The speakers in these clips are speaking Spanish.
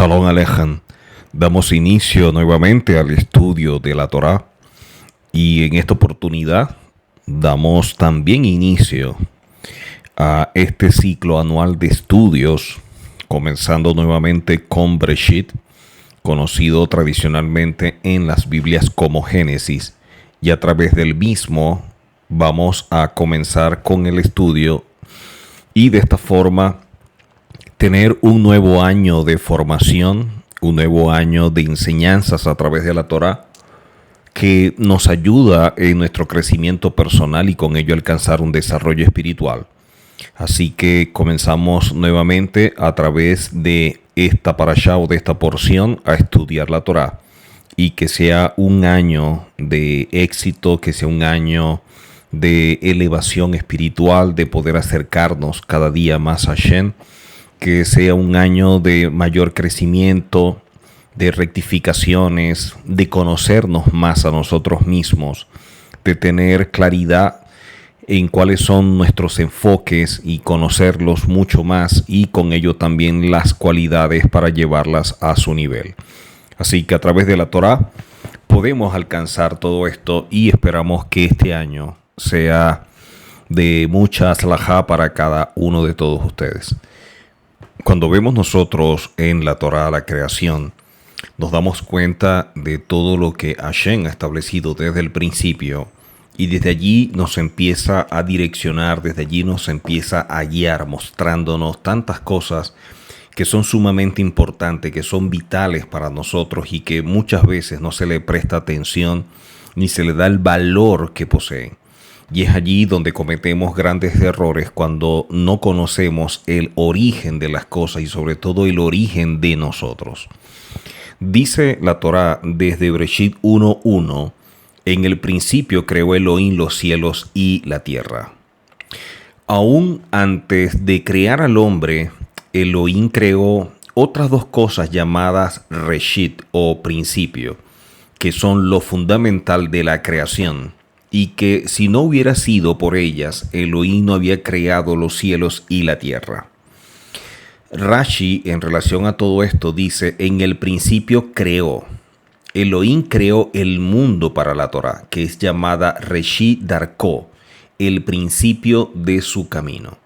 Shalom Aleichem. Damos inicio nuevamente al estudio de la Torá y en esta oportunidad damos también inicio a este ciclo anual de estudios, comenzando nuevamente con Bereshit, conocido tradicionalmente en las Biblias como Génesis, y a través del mismo vamos a comenzar con el estudio y de esta forma tener un nuevo año de formación, un nuevo año de enseñanzas a través de la Torá que nos ayuda en nuestro crecimiento personal y con ello alcanzar un desarrollo espiritual. Así que comenzamos nuevamente a través de esta parashá o de esta porción a estudiar la Torá, y que sea un año de éxito, que sea un año de elevación espiritual, de poder acercarnos cada día más a Hashem, que sea un año de mayor crecimiento, de rectificaciones, de conocernos más a nosotros mismos, de tener claridad en cuáles son nuestros enfoques y conocerlos mucho más, y con ello también las cualidades para llevarlas a su nivel. Así que a través de la Torá podemos alcanzar todo esto y esperamos que este año sea de mucha slajá para cada uno de todos ustedes. Cuando vemos nosotros en la Torá la creación, nos damos cuenta de todo lo que Hashem ha establecido desde el principio, y desde allí nos empieza a direccionar, desde allí nos empieza a guiar, mostrándonos tantas cosas que son sumamente importantes, que son vitales para nosotros y que muchas veces no se le presta atención ni se le da el valor que poseen. Y es allí donde cometemos grandes errores cuando no conocemos el origen de las cosas y sobre todo el origen de nosotros. Dice la Torá desde Bereshit 1:1, en el principio creó Elohim los cielos y la tierra. Aún antes de crear al hombre, Elohim creó otras dos cosas llamadas Reshit o principio, que son lo fundamental de la creación, y que si no hubiera sido por ellas, Elohim no había creado los cielos y la tierra. Rashi, en relación a todo esto, dice: en el principio creó. Elohim creó el mundo para la Torá, que es llamada Reshit Darko, el principio de su camino,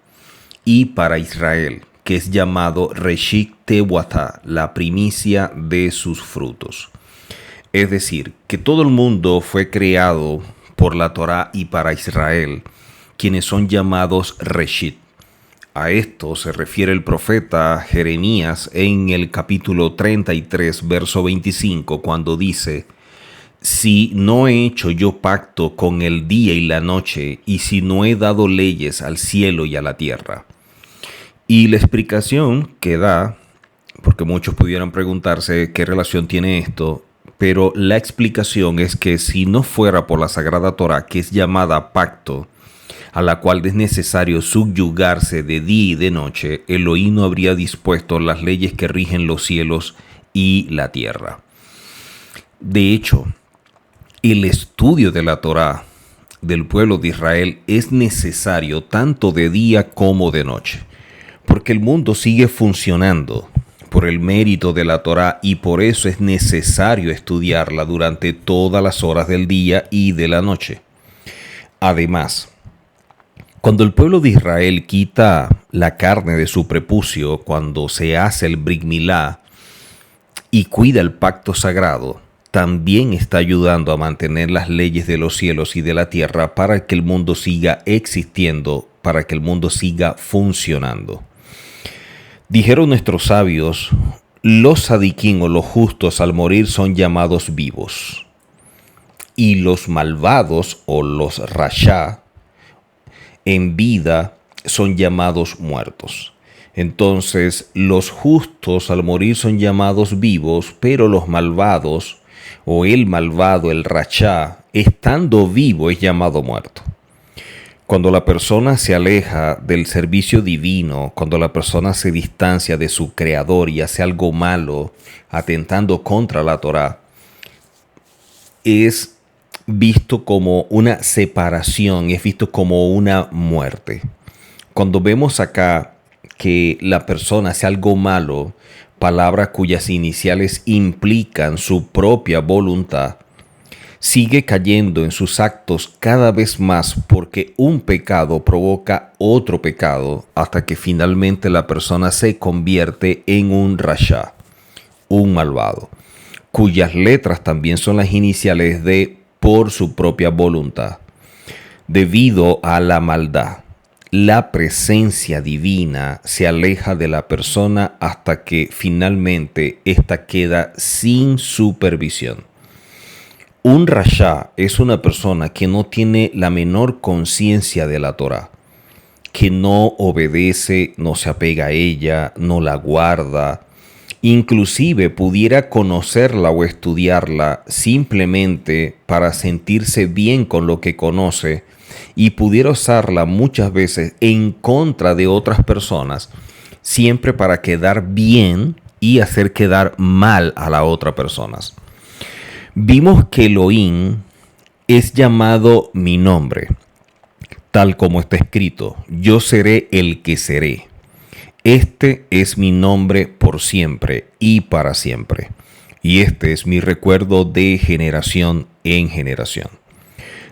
y para Israel, que es llamado Reshit Tewatá, la primicia de sus frutos. Es decir, que todo el mundo fue creado por la Torá y para Israel, quienes son llamados Reshit. A esto se refiere el profeta Jeremías en el capítulo 33, verso 25, cuando dice: si no he hecho yo pacto con el día y la noche, y si no he dado leyes al cielo y a la tierra. Y la explicación que da, porque muchos pudieran preguntarse qué relación tiene esto, pero la explicación es que si no fuera por la Sagrada Torá, que es llamada pacto, a la cual es necesario subyugarse de día y de noche, Elohim no habría dispuesto las leyes que rigen los cielos y la tierra. De hecho, el estudio de la Torá del pueblo de Israel es necesario tanto de día como de noche, porque el mundo sigue funcionando por el mérito de la Torá, y por eso es necesario estudiarla durante todas las horas del día y de la noche. Además, cuando el pueblo de Israel quita la carne de su prepucio, cuando se hace el Brit Milá y cuida el pacto sagrado, también está ayudando a mantener las leyes de los cielos y de la tierra para que el mundo siga existiendo, para que el mundo siga funcionando. Dijeron nuestros sabios: los sadiquín o los justos al morir son llamados vivos, y los malvados o los rasha en vida son llamados muertos. Entonces, los justos al morir son llamados vivos, pero los malvados o el malvado, el rasha, estando vivo es llamado muerto. Cuando la persona se aleja del servicio divino, cuando la persona se distancia de su creador y hace algo malo, atentando contra la Torá, es visto como una separación, es visto como una muerte. Cuando vemos acá que la persona hace algo malo palabra cuyas iniciales implican su propia voluntad, sigue cayendo en sus actos cada vez más porque un pecado provoca otro pecado hasta que finalmente la persona se convierte en un rasha, un malvado, cuyas letras también son las iniciales de por su propia voluntad. Debido a la maldad, la presencia divina se aleja de la persona hasta que finalmente ésta queda sin supervisión. Un rasha es una persona que no tiene la menor conciencia de la Torá, que no obedece, no se apega a ella, no la guarda, inclusive pudiera conocerla o estudiarla simplemente para sentirse bien con lo que conoce y pudiera usarla muchas veces en contra de otras personas, siempre para quedar bien y hacer quedar mal a las otras personas. Vimos que Elohim es llamado mi nombre, tal como está escrito, yo seré el que seré. Este es mi nombre por siempre y para siempre, y este es mi recuerdo de generación en generación.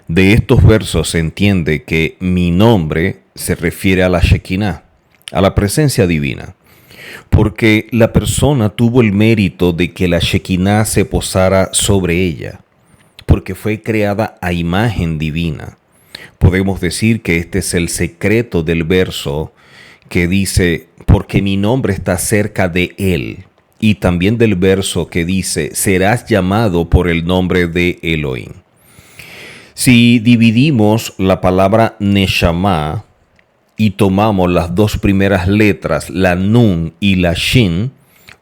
De estos versos se entiende que mi nombre se refiere a la Shekinah, a la presencia divina, porque la persona tuvo el mérito de que la Shekinah se posara sobre ella, porque fue creada a imagen divina. Podemos decir que este es el secreto del verso que dice, porque mi nombre está cerca de él, y también del verso que dice, serás llamado por el nombre de Elohim. Si dividimos la palabra Neshama y tomamos las dos primeras letras, la Nun y la Shin,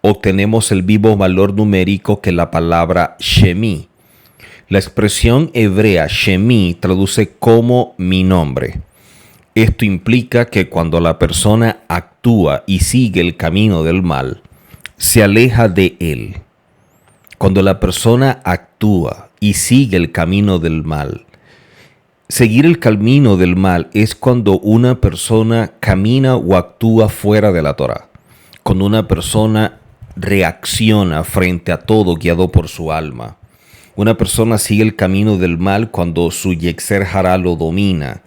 obtenemos el mismo valor numérico que la palabra Shemi. La expresión hebrea Shemi traduce como mi nombre. Esto implica que cuando la persona actúa y sigue el camino del mal, se aleja de él. Cuando la persona actúa y sigue el camino del mal, seguir el camino del mal es cuando una persona camina o actúa fuera de la Torá. Cuando una persona reacciona frente a todo guiado por su alma. Una persona sigue el camino del mal cuando su Yetzer Hará lo domina,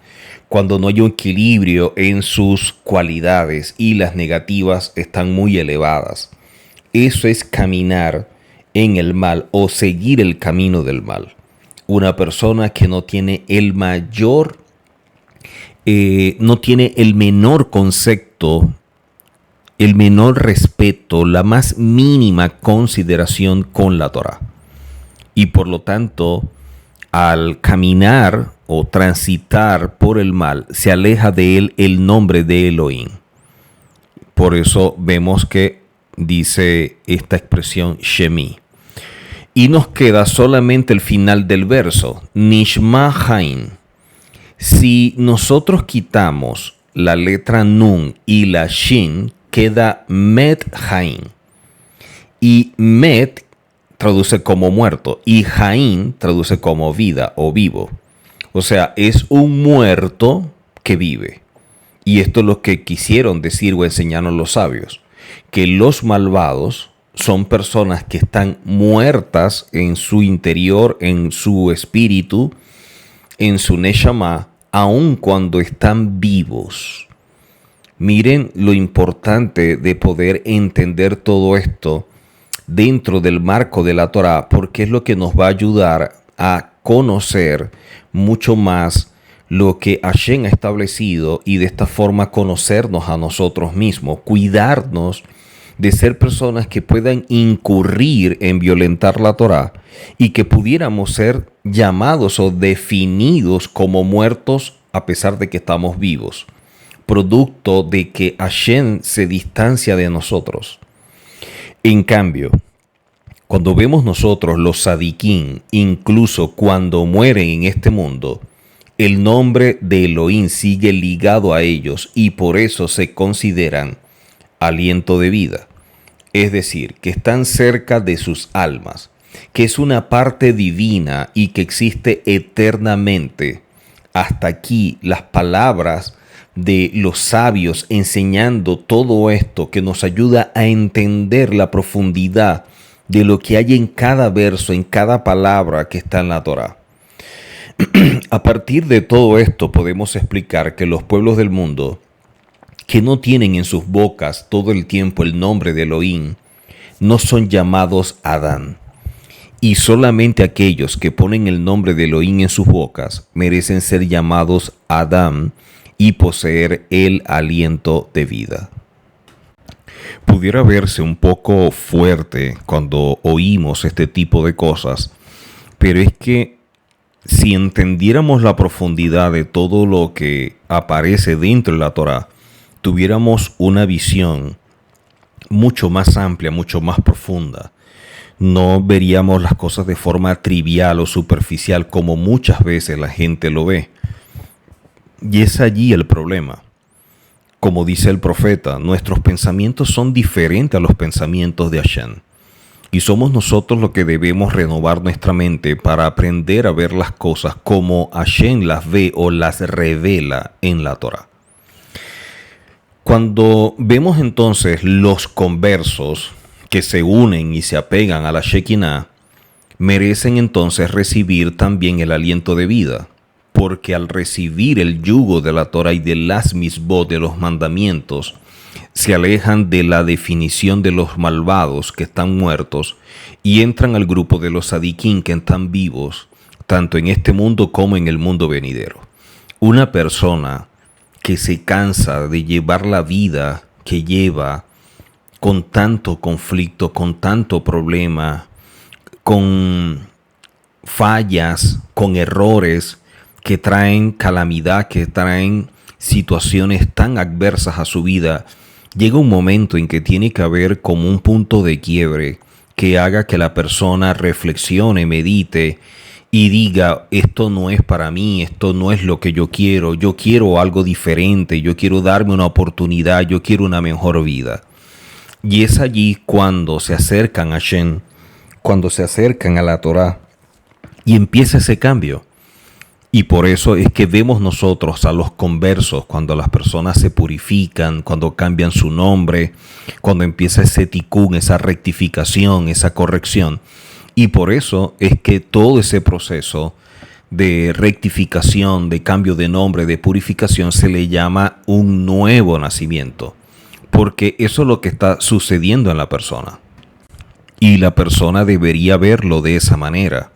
cuando no hay un equilibrio en sus cualidades y las negativas están muy elevadas. Eso es caminar en el mal o seguir el camino del mal. Una persona que no tiene no tiene el menor concepto, el menor respeto, la más mínima consideración con la Torá. Y por lo tanto, al caminar o transitar por el mal, se aleja de él el nombre de Elohim. Por eso vemos que dice esta expresión Shemi. Y nos queda solamente el final del verso, Nishma Hain. Si nosotros quitamos la letra Nun y la Shin, queda Met Hain. Y Met traduce como muerto y Hain traduce como vida o vivo. O sea, es un muerto que vive. Y esto es lo que quisieron decir o enseñarnos los sabios, que los malvados son personas que están muertas en su interior, en su espíritu, en su neshama, aun cuando están vivos. Miren lo importante de poder entender todo esto dentro del marco de la Torá, porque es lo que nos va a ayudar a conocer mucho más lo que Hashem ha establecido y de esta forma conocernos a nosotros mismos, cuidarnos de ser personas que puedan incurrir en violentar la Torá y que pudiéramos ser llamados o definidos como muertos a pesar de que estamos vivos, producto de que Hashem se distancia de nosotros. En cambio, cuando vemos nosotros los sadiquín, incluso cuando mueren en este mundo, el nombre de Elohim sigue ligado a ellos y por eso se consideran aliento de vida. Es decir, que están cerca de sus almas, que es una parte divina y que existe eternamente. Hasta aquí las palabras de los sabios enseñando todo esto que nos ayuda a entender la profundidad de lo que hay en cada verso, en cada palabra que está en la Torá. A partir de todo esto podemos explicar que los pueblos del mundo que no tienen en sus bocas todo el tiempo el nombre de Elohim no son llamados Adán. Y solamente aquellos que ponen el nombre de Elohim en sus bocas merecen ser llamados Adán y poseer el aliento de vida. Pudiera verse un poco fuerte cuando oímos este tipo de cosas, pero es que si entendiéramos la profundidad de todo lo que aparece dentro de la Torá, tuviéramos una visión mucho más amplia, mucho más profunda. No veríamos las cosas de forma trivial o superficial como muchas veces la gente lo ve. Y es allí el problema. Como dice el profeta, nuestros pensamientos son diferentes a los pensamientos de Hashem. Y somos nosotros los que debemos renovar nuestra mente para aprender a ver las cosas como Hashem las ve o las revela en la Torá. Cuando vemos entonces los conversos que se unen y se apegan a la Shekinah, merecen entonces recibir también el aliento de vida, porque al recibir el yugo de la Torá y de las misbot, de los mandamientos, se alejan de la definición de los malvados que están muertos y entran al grupo de los sadiquín que están vivos, tanto en este mundo como en el mundo venidero. Una persona que se cansa de llevar la vida que lleva con tanto conflicto, con tanto problema, con fallas, con errores que traen calamidad, que traen situaciones tan adversas a su vida, llega un momento en que tiene que haber como un punto de quiebre que haga que la persona reflexione, medite y diga, esto no es para mí, esto no es lo que yo quiero algo diferente, yo quiero darme una oportunidad, yo quiero una mejor vida. Y es allí cuando se acercan a Hashem, cuando se acercan a la Torá y empieza ese cambio. Y por eso es que vemos nosotros a los conversos, cuando las personas se purifican, cuando cambian su nombre, cuando empieza ese tikún, esa rectificación, esa corrección. Y por eso es que todo ese proceso de rectificación, de cambio de nombre, de purificación, se le llama un nuevo nacimiento. Porque eso es lo que está sucediendo en la persona. Y la persona debería verlo de esa manera.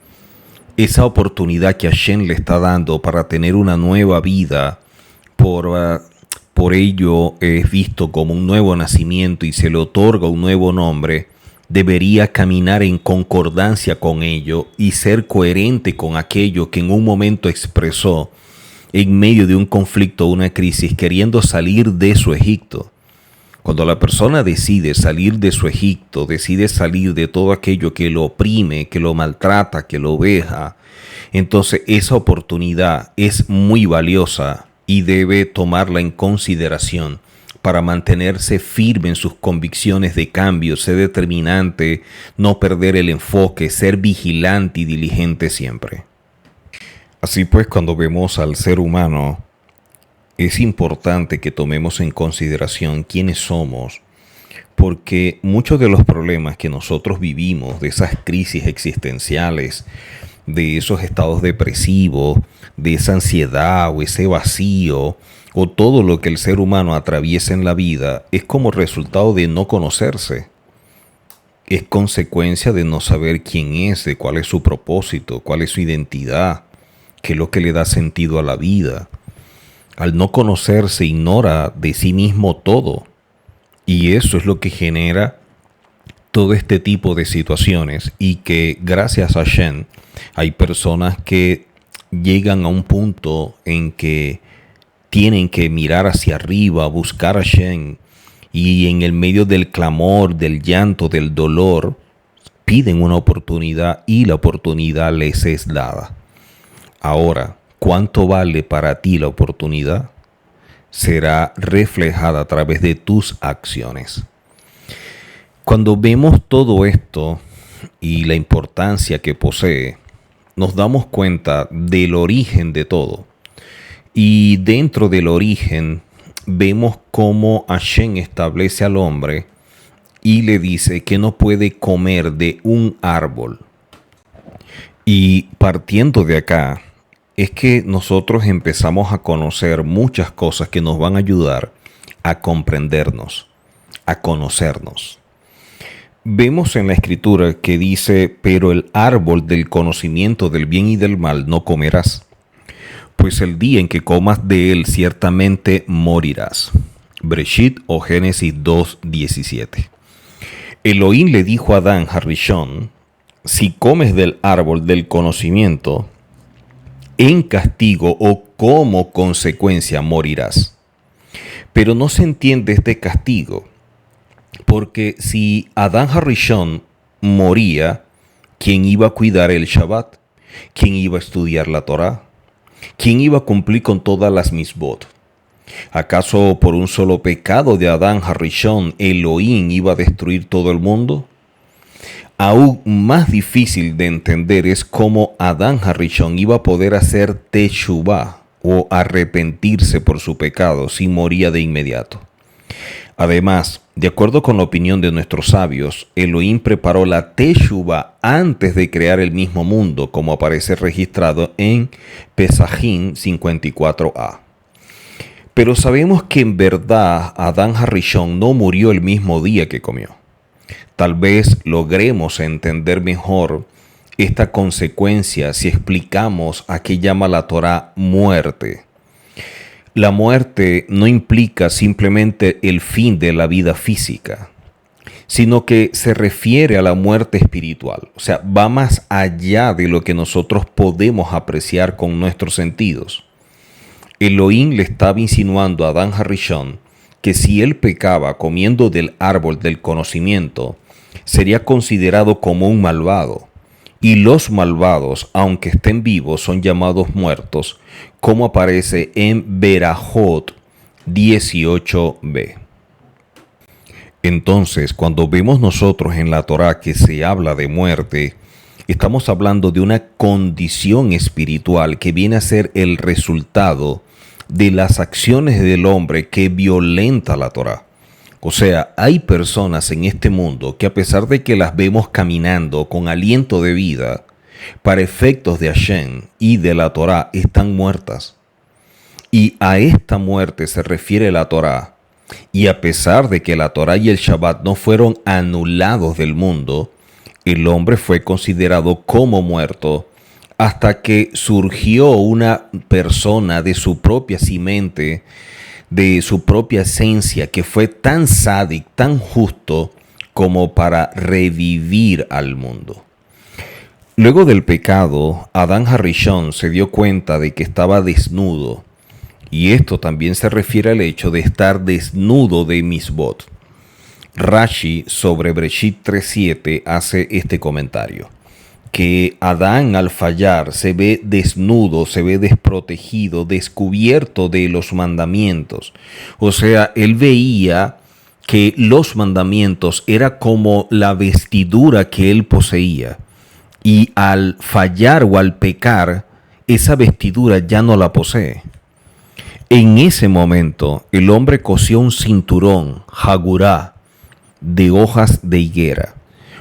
Esa oportunidad que Hashem le está dando para tener una nueva vida, por ello es visto como un nuevo nacimiento y se le otorga un nuevo nombre, debería caminar en concordancia con ello y ser coherente con aquello que en un momento expresó en medio de un conflicto o una crisis, queriendo salir de su Egipto. Cuando la persona decide salir de su Egipto, decide salir de todo aquello que lo oprime, que lo maltrata, que lo veja, entonces esa oportunidad es muy valiosa y debe tomarla en consideración para mantenerse firme en sus convicciones de cambio, ser determinante, no perder el enfoque, ser vigilante y diligente siempre. Así pues, cuando vemos al ser humano, es importante que tomemos en consideración quiénes somos, porque muchos de los problemas que nosotros vivimos, de esas crisis existenciales, de esos estados depresivos, de esa ansiedad o ese vacío, o todo lo que el ser humano atraviesa en la vida, es como resultado de no conocerse. Es consecuencia de no saber quién es, de cuál es su propósito, cuál es su identidad, qué es lo que le da sentido a la vida. Al no conocerse, ignora de sí mismo todo. Y eso es lo que genera todo este tipo de situaciones. Y que gracias a Hashem hay personas que llegan a un punto en que tienen que mirar hacia arriba, buscar a Hashem. Y en el medio del clamor, del llanto, del dolor, piden una oportunidad y la oportunidad les es dada. Ahora, ¿cuánto vale para ti la oportunidad? Será reflejada a través de tus acciones. Cuando vemos todo esto y la importancia que posee, nos damos cuenta del origen de todo. Y dentro del origen vemos cómo Hashem establece al hombre y le dice que no puede comer de un árbol. Y partiendo de acá, es que nosotros empezamos a conocer muchas cosas que nos van a ayudar a comprendernos, a conocernos. Vemos en la escritura que dice, pero el árbol del conocimiento del bien y del mal no comerás, pues el día en que comas de él ciertamente morirás. Breshit o Génesis 2:17. Elohim le dijo a Adán Harishon, si comes del árbol del conocimiento, en castigo o como consecuencia morirás. Pero no se entiende este castigo, porque si Adán Harishon moría, ¿quién iba a cuidar el Shabbat? ¿Quién iba a estudiar la Torá? ¿Quién iba a cumplir con todas las misbot? ¿Acaso por un solo pecado de Adán Harishon Elohim iba a destruir todo el mundo? Aún más difícil de entender es cómo Adán Harishon iba a poder hacer teshuvah o arrepentirse por su pecado si moría de inmediato. Además, de acuerdo con la opinión de nuestros sabios, Elohim preparó la teshuvah antes de crear el mismo mundo, como aparece registrado en Pesajim 54a. Pero sabemos que en verdad Adán Harishon no murió el mismo día que comió. Tal vez logremos entender mejor esta consecuencia si explicamos a qué llama la Torá muerte. La muerte no implica simplemente el fin de la vida física, sino que se refiere a la muerte espiritual. O sea, va más allá de lo que nosotros podemos apreciar con nuestros sentidos. Elohim le estaba insinuando a Adán Harishon que si él pecaba comiendo del árbol del conocimiento, sería considerado como un malvado. Y los malvados, aunque estén vivos, son llamados muertos, como aparece en Berajot 18b. Entonces, cuando vemos nosotros en la Torá que se habla de muerte, estamos hablando de una condición espiritual que viene a ser el resultado de las acciones del hombre que violenta la Torá. O sea, hay personas en este mundo que a pesar de que las vemos caminando con aliento de vida, para efectos de Hashem y de la Torá están muertas. Y a esta muerte se refiere la Torá. Y a pesar de que la Torá y el Shabbat no fueron anulados del mundo, el hombre fue considerado como muerto hasta que surgió una persona de su propia simiente, de su propia esencia, que fue tan sádico, tan justo como para revivir al mundo. Luego del pecado, Adán Harishon se dio cuenta de que estaba desnudo, y esto también se refiere al hecho de estar desnudo de misbot. Rashi sobre Breshit 3.7 hace este comentario, que Adán al fallar se ve desnudo, se ve desprotegido, descubierto de los mandamientos. O sea, él veía que los mandamientos era como la vestidura que él poseía. Y al fallar o al pecar, esa vestidura ya no la posee. En ese momento, el hombre cosió un cinturón, hagurá, de hojas de higuera.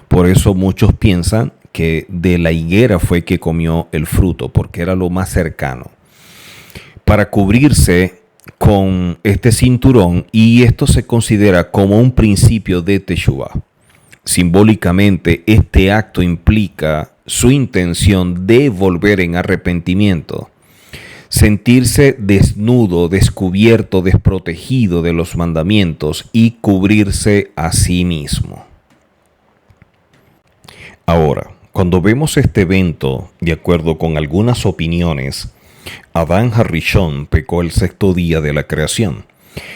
Por eso muchos piensan que de la higuera fue que comió el fruto, porque era lo más cercano, para cubrirse con este cinturón, y esto se considera como un principio de teshuvah. Simbólicamente, este acto implica su intención de volver en arrepentimiento, sentirse desnudo, descubierto, desprotegido de los mandamientos y cubrirse a sí mismo. Ahora, cuando vemos este evento, de acuerdo con algunas opiniones, Adán Harishon pecó el sexto día de la creación,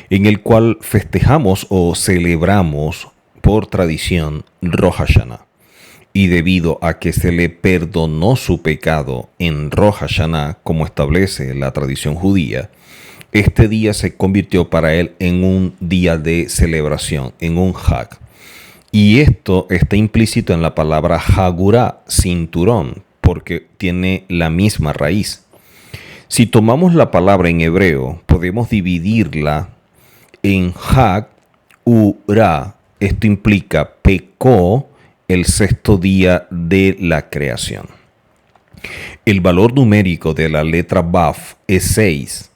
en el cual festejamos o celebramos por tradición Rosh Hashanah. Y debido a que se le perdonó su pecado en Rosh Hashanah, como establece la tradición judía, este día se convirtió para él en un día de celebración, en un Hag. Y esto está implícito en la palabra Hagurá, cinturón, porque tiene la misma raíz. Si tomamos la palabra en hebreo, podemos dividirla en Hag Ura, esto implica pecó el sexto día de la creación. El valor numérico de la letra Baf es 6.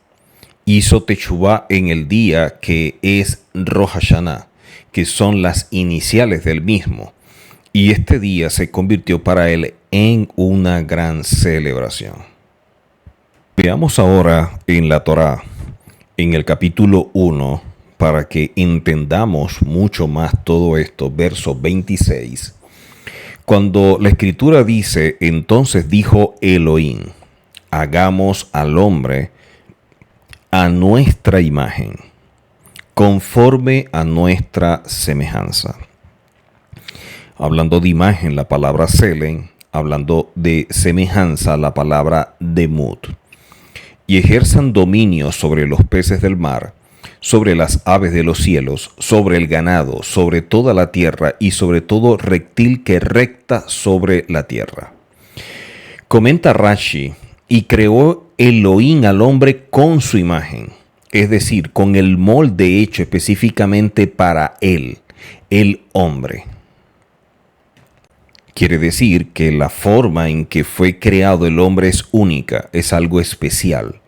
Hizo Teshuvá en el día que es Rosh Hashanah, que son las iniciales del mismo. Y este día se convirtió para él en una gran celebración. Veamos ahora en la Torá, en el capítulo 1, para que entendamos mucho más todo esto, verso 26. Cuando la escritura dice, entonces dijo Elohim, hagamos al hombre a nuestra imagen, conforme a nuestra semejanza. Hablando de imagen, la palabra selen, hablando de semejanza, la palabra demut. Y ejerzan dominio sobre los peces del mar, sobre las aves de los cielos, sobre el ganado, sobre toda la tierra y sobre todo reptil que recta sobre la tierra. Comenta Rashi, y creó Elohim al hombre con su imagen, es decir, con el molde hecho específicamente para él, el hombre. Quiere decir que la forma en que fue creado el hombre es única, es algo especial,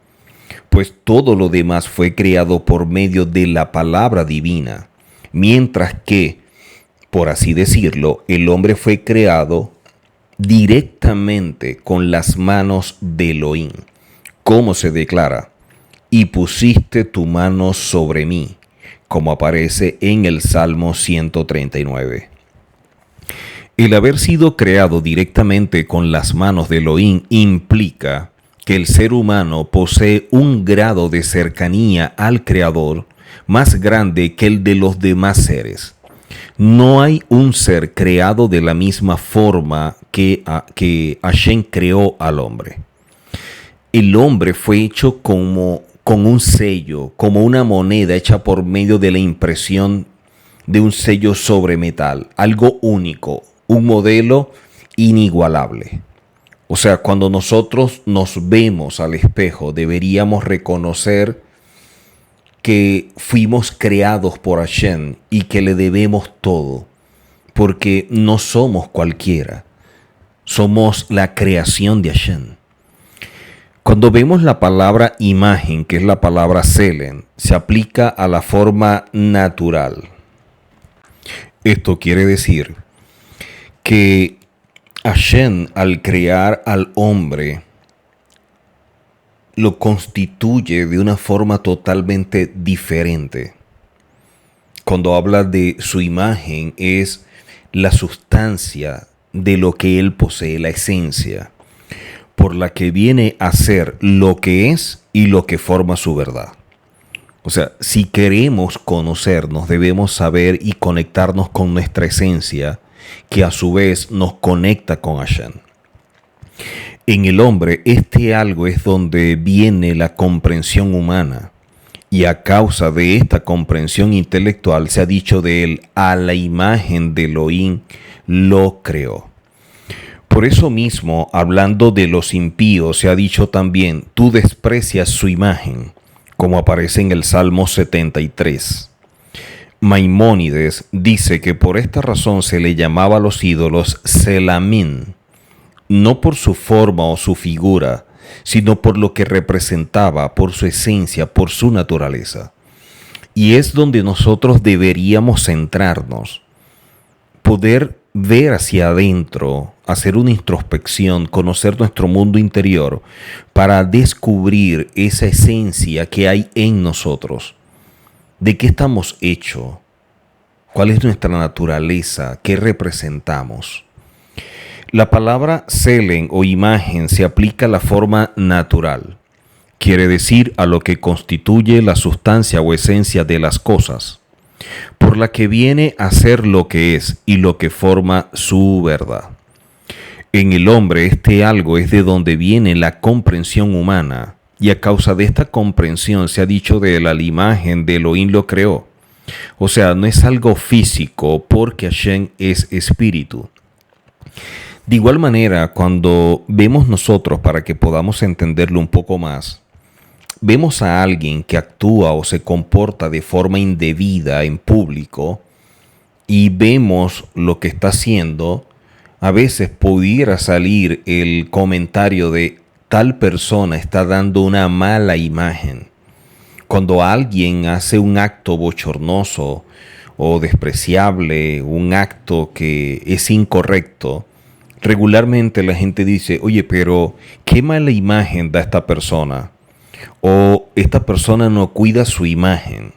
pues todo lo demás fue creado por medio de la palabra divina, mientras que, por así decirlo, el hombre fue creado directamente con las manos de Elohim. ¿Cómo se declara? Y pusiste tu mano sobre mí, como aparece en el Salmo 139. El haber sido creado directamente con las manos de Elohim implica que el ser humano posee un grado de cercanía al Creador más grande que el de los demás seres. No hay un ser creado de la misma forma que Hashem creó al hombre. El hombre fue hecho con un sello, como una moneda hecha por medio de la impresión de un sello sobre metal, algo único, un modelo inigualable. O sea, cuando nosotros nos vemos al espejo, deberíamos reconocer que fuimos creados por Hashem y que le debemos todo, porque no somos cualquiera, somos la creación de Hashem. Cuando vemos la palabra imagen, que es la palabra selen, se aplica a la forma natural. Esto quiere decir que Hashem, al crear al hombre, lo constituye de una forma totalmente diferente. Cuando habla de su imagen, es la sustancia de lo que él posee, la esencia, por la que viene a ser lo que es y lo que forma su verdad. O sea, si queremos conocernos, debemos saber y conectarnos con nuestra esencia, que a su vez nos conecta con Hashem. En el hombre, este algo es donde viene la comprensión humana, y a causa de esta comprensión intelectual se ha dicho de él, a la imagen de Elohim lo creó. Por eso mismo, hablando de los impíos, se ha dicho también, tú desprecias su imagen, como aparece en el Salmo 73. Maimónides dice que por esta razón se le llamaba a los ídolos Selamín, no por su forma o su figura, sino por lo que representaba, por su esencia, por su naturaleza. Y es donde nosotros deberíamos centrarnos, poder ver hacia adentro, hacer una introspección, conocer nuestro mundo interior para descubrir esa esencia que hay en nosotros. ¿De qué estamos hechos? ¿Cuál es nuestra naturaleza? ¿Qué representamos? La palabra selen o imagen se aplica a la forma natural. Quiere decir a lo que constituye la sustancia o esencia de las cosas, por la que viene a ser lo que es y lo que forma su verdad. En el hombre este algo es de donde viene la comprensión humana, y a causa de esta comprensión se ha dicho de él, a la imagen de Elohim lo creó. O sea, no es algo físico porque Hashem es espíritu. De igual manera, cuando vemos nosotros, para que podamos entenderlo un poco más, vemos a alguien que actúa o se comporta de forma indebida en público y vemos lo que está haciendo, a veces pudiera salir el comentario de tal persona está dando una mala imagen. Cuando alguien hace un acto bochornoso o despreciable, un acto que es incorrecto, regularmente la gente dice, oye, pero qué mala imagen da esta persona. O esta persona no cuida su imagen.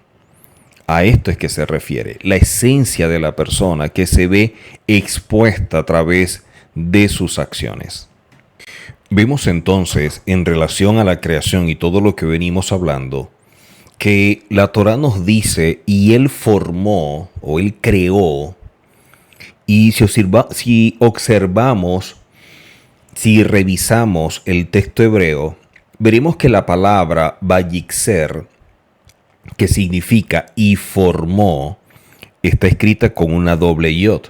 A esto es que se refiere, la esencia de la persona que se ve expuesta a través de sus acciones. Vemos entonces, en relación a la creación y todo lo que venimos hablando, que la Torá nos dice, y Él formó, o Él creó, y si observamos, si revisamos el texto hebreo, veremos que la palabra vayixer, que significa y formó, está escrita con una doble yod,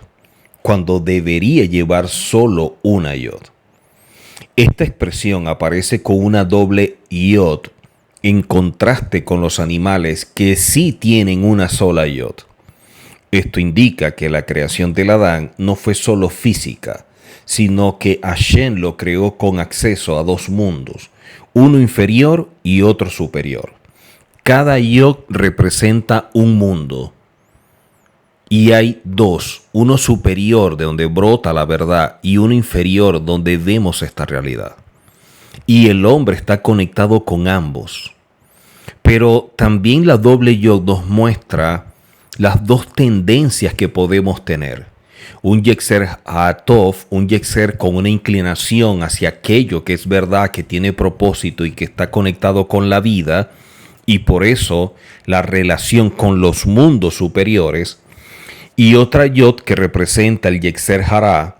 cuando debería llevar solo una yod. Esta expresión aparece con una doble yod en contraste con los animales que sí tienen una sola yod. Esto indica que la creación del Adán no fue solo física, sino que Hashem lo creó con acceso a dos mundos, uno inferior y otro superior. Cada yod representa un mundo y hay dos, uno superior de donde brota la verdad y uno inferior donde vemos esta realidad. Y el hombre está conectado con ambos. Pero también la doble yod nos muestra las dos tendencias que podemos tener. Un yetzer hatov, un yetzer con una inclinación hacia aquello que es verdad, que tiene propósito y que está conectado con la vida, y por eso la relación con los mundos superiores, y otra yod que representa el yetzer hara,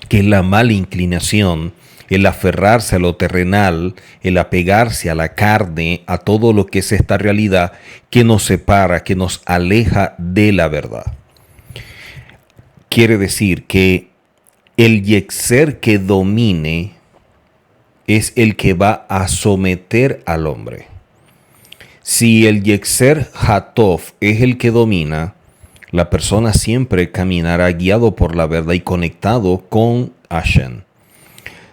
que es la mala inclinación, el aferrarse a lo terrenal, el apegarse a la carne, a todo lo que es esta realidad que nos separa, que nos aleja de la verdad. Quiere decir que el yetzer que domine es el que va a someter al hombre. Si el yetzer hatov es el que domina, la persona siempre caminará guiado por la verdad y conectado con Hashem.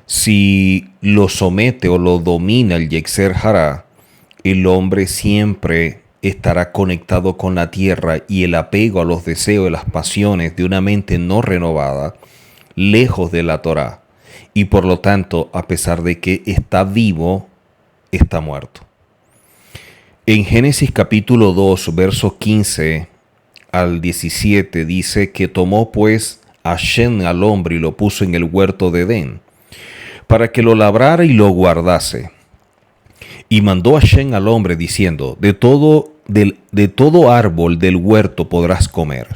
Si lo somete o lo domina el yetzer hara, el hombre siempre estará conectado con la tierra y el apego a los deseos y las pasiones de una mente no renovada, lejos de la Torá. Y por lo tanto, a pesar de que está vivo, está muerto. En Génesis capítulo 2, versos 15 al 17, dice que tomó pues Hashem al hombre y lo puso en el huerto de Edén, para que lo labrara y lo guardase. Y mandó Hashem al hombre diciendo, de todo árbol del huerto podrás comer,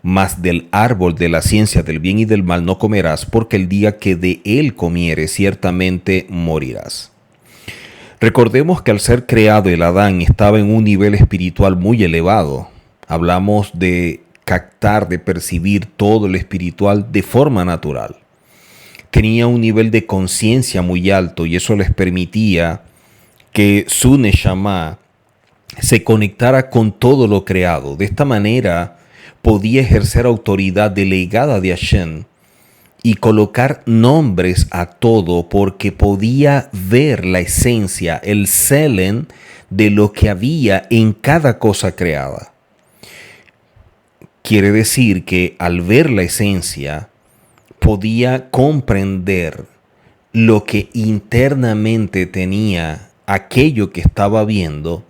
mas del árbol de la ciencia del bien y del mal no comerás, porque el día que de él comieres ciertamente morirás. Recordemos que al ser creado el Adán estaba en un nivel espiritual muy elevado. Hablamos de captar, de percibir todo lo espiritual de forma natural. Tenía un nivel de conciencia muy alto y eso les permitía que su neshama se conectara con todo lo creado. De esta manera podía ejercer autoridad delegada de Hashem y colocar nombres a todo porque podía ver la esencia, el selen de lo que había en cada cosa creada. Quiere decir que al ver la esencia podía comprender lo que internamente tenía aquello que estaba viendo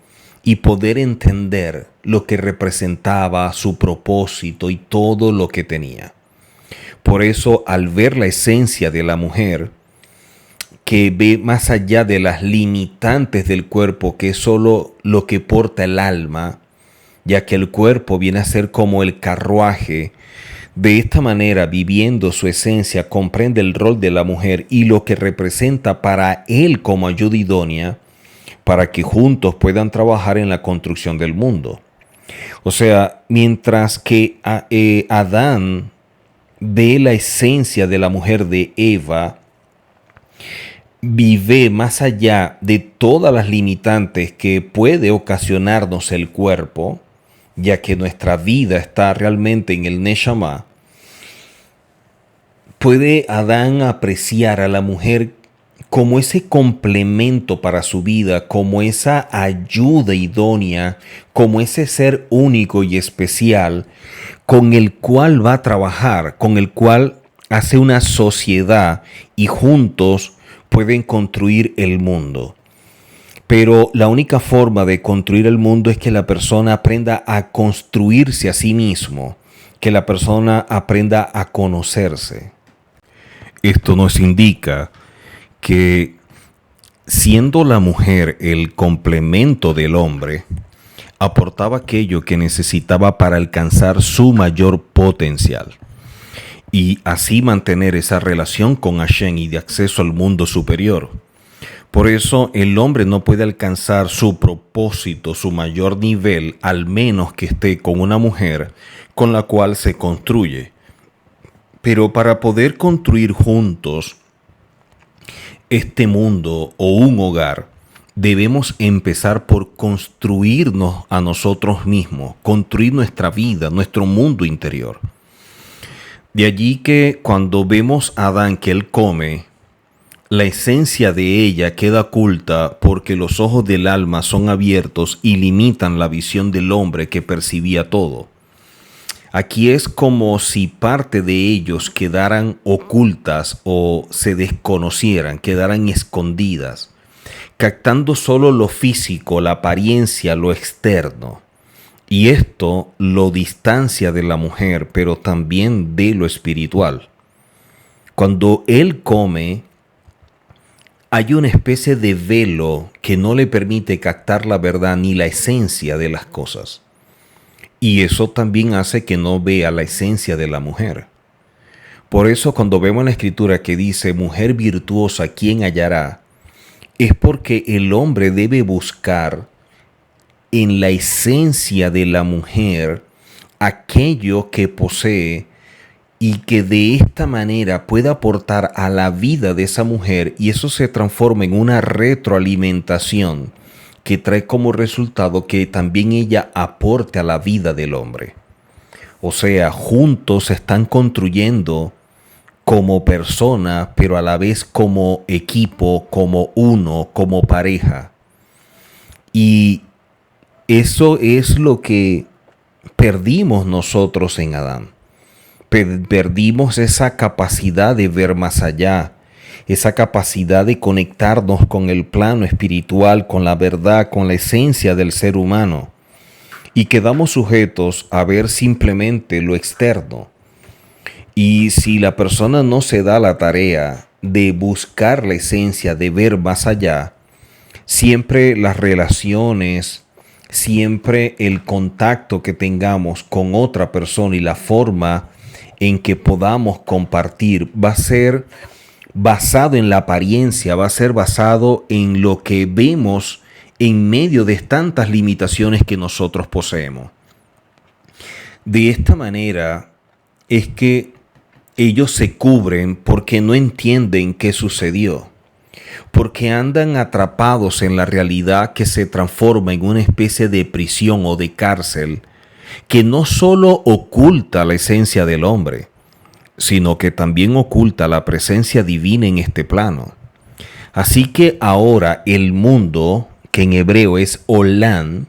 y poder entender lo que representaba su propósito y todo lo que tenía. Por eso, al ver la esencia de la mujer, que ve más allá de las limitantes del cuerpo, que es solo lo que porta el alma, ya que el cuerpo viene a ser como el carruaje, de esta manera, viviendo su esencia, comprende el rol de la mujer y lo que representa para él como ayuda idónea, para que juntos puedan trabajar en la construcción del mundo. O sea, mientras que Adán ve la esencia de la mujer de Eva, vive más allá de todas las limitantes que puede ocasionarnos el cuerpo, ya que nuestra vida está realmente en el Neshama, puede Adán apreciar a la mujer como ese complemento para su vida, como esa ayuda idónea, como ese ser único y especial con el cual va a trabajar, con el cual hace una sociedad y juntos pueden construir el mundo. Pero la única forma de construir el mundo es que la persona aprenda a construirse a sí mismo, que la persona aprenda a conocerse. Esto nos indica que siendo la mujer el complemento del hombre, aportaba aquello que necesitaba para alcanzar su mayor potencial y así mantener esa relación con Hashem y de acceso al mundo superior. Por eso el hombre no puede alcanzar su propósito, su mayor nivel, al menos que esté con una mujer con la cual se construye. Pero para poder construir juntos este mundo o un hogar, debemos empezar por construirnos a nosotros mismos, construir nuestra vida, nuestro mundo interior. De allí que cuando vemos a Adán que él come, la esencia de ella queda oculta porque los ojos del alma son abiertos y limitan la visión del hombre que percibía todo. Aquí es como si parte de ellos quedaran ocultas o se desconocieran, quedaran escondidas, captando solo lo físico, la apariencia, lo externo. Y esto lo distancia de la mujer, pero también de lo espiritual. Cuando él come, hay una especie de velo que no le permite captar la verdad ni la esencia de las cosas. Y eso también hace que no vea la esencia de la mujer. Por eso cuando vemos en la escritura que dice, mujer virtuosa, ¿quién hallará? Es porque el hombre debe buscar en la esencia de la mujer aquello que posee y que de esta manera pueda aportar a la vida de esa mujer, y eso se transforma en una retroalimentación que trae como resultado que también ella aporte a la vida del hombre. O sea, juntos se están construyendo como persona, pero a la vez como equipo, como uno, como pareja. Y eso es lo que perdimos nosotros en Adán. Perdimos esa capacidad de ver más allá, esa capacidad de conectarnos con el plano espiritual, con la verdad, con la esencia del ser humano. Y quedamos sujetos a ver simplemente lo externo. Y si la persona no se da la tarea de buscar la esencia, de ver más allá, siempre las relaciones, siempre el contacto que tengamos con otra persona y la forma en que podamos compartir va a ser basado en la apariencia, va a ser basado en lo que vemos en medio de tantas limitaciones que nosotros poseemos. De esta manera es que ellos se cubren porque no entienden qué sucedió, porque andan atrapados en la realidad que se transforma en una especie de prisión o de cárcel que no solo oculta la esencia del hombre, sino que también oculta la presencia divina en este plano. Así que ahora el mundo, que en hebreo es Olam,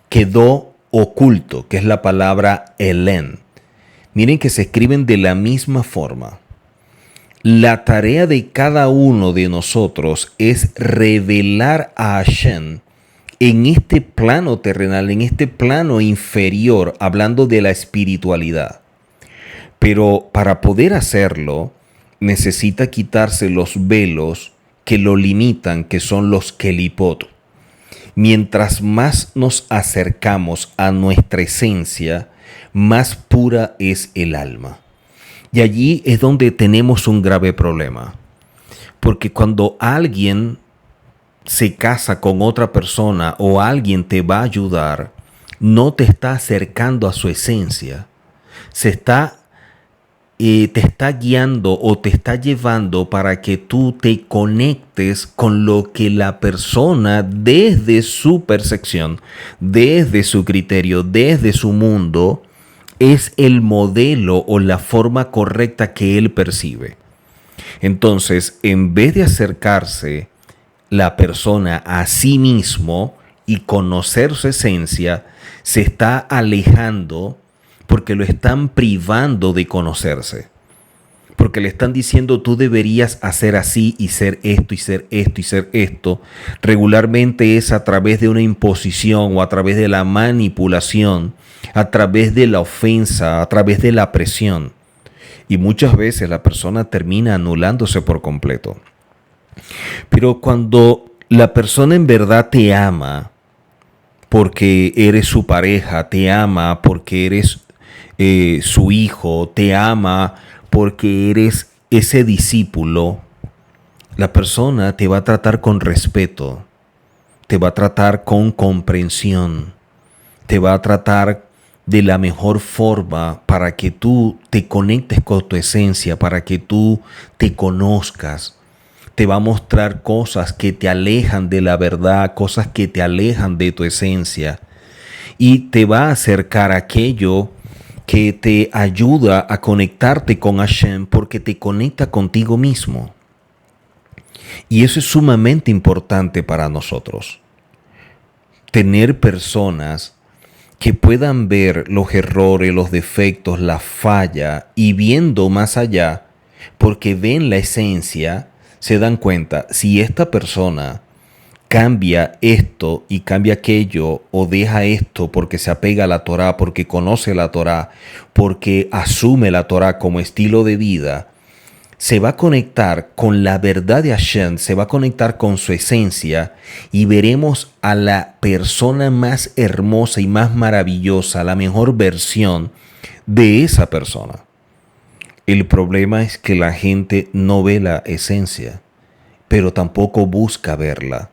quedó oculto, que es la palabra Elén. Miren que se escriben de la misma forma. La tarea de cada uno de nosotros es revelar a Hashem en este plano terrenal, en este plano inferior, hablando de la espiritualidad. Pero para poder hacerlo, necesita quitarse los velos que lo limitan, que son los kelipot. Mientras más nos acercamos a nuestra esencia, más pura es el alma. Y allí es donde tenemos un grave problema. Porque cuando alguien se casa con otra persona o alguien te va a ayudar, no te está acercando a su esencia. Se está te está guiando o te está llevando para que tú te conectes con lo que la persona desde su percepción, desde su criterio, desde su mundo, es el modelo o la forma correcta que él percibe. Entonces, en vez de acercarse la persona a sí mismo y conocer su esencia, se está alejando porque lo están privando de conocerse. Porque le están diciendo tú deberías hacer así y ser esto y ser esto y ser esto. Regularmente es a través de una imposición o a través de la manipulación, a través de la ofensa, a través de la presión. Y muchas veces la persona termina anulándose por completo. Pero cuando la persona en verdad te ama, porque eres su pareja, te ama porque eres su hijo, te ama porque eres ese discípulo, la persona te va a tratar con respeto, te va a tratar con comprensión, te va a tratar de la mejor forma para que tú te conectes con tu esencia, para que tú te conozcas. Te va a mostrar cosas que te alejan de la verdad, cosas que te alejan de tu esencia. Y te va a acercar a aquello que te ayuda a conectarte con Hashem porque te conecta contigo mismo. Y eso es sumamente importante para nosotros. Tener personas que puedan ver los errores, los defectos, la falla y viendo más allá, porque ven la esencia, se dan cuenta, si esta persona cambia esto y cambia aquello o deja esto porque se apega a la Torá, porque conoce la Torá, porque asume la Torá como estilo de vida, se va a conectar con la verdad de Hashem, se va a conectar con su esencia y veremos a la persona más hermosa y más maravillosa, la mejor versión de esa persona. El problema es que la gente no ve la esencia, pero tampoco busca verla.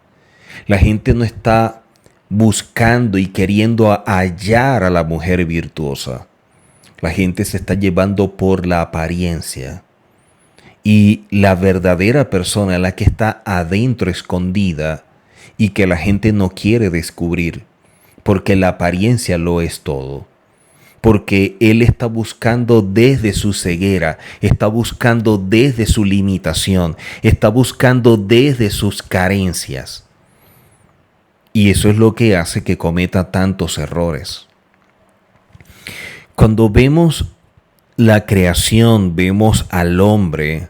La gente no está buscando y queriendo hallar a la mujer virtuosa. La gente se está llevando por la apariencia. Y la verdadera persona, la que está adentro escondida y que la gente no quiere descubrir, porque la apariencia lo es todo. Porque él está buscando desde su ceguera, está buscando desde su limitación, está buscando desde sus carencias. Y eso es lo que hace que cometa tantos errores. Cuando vemos la creación, vemos al hombre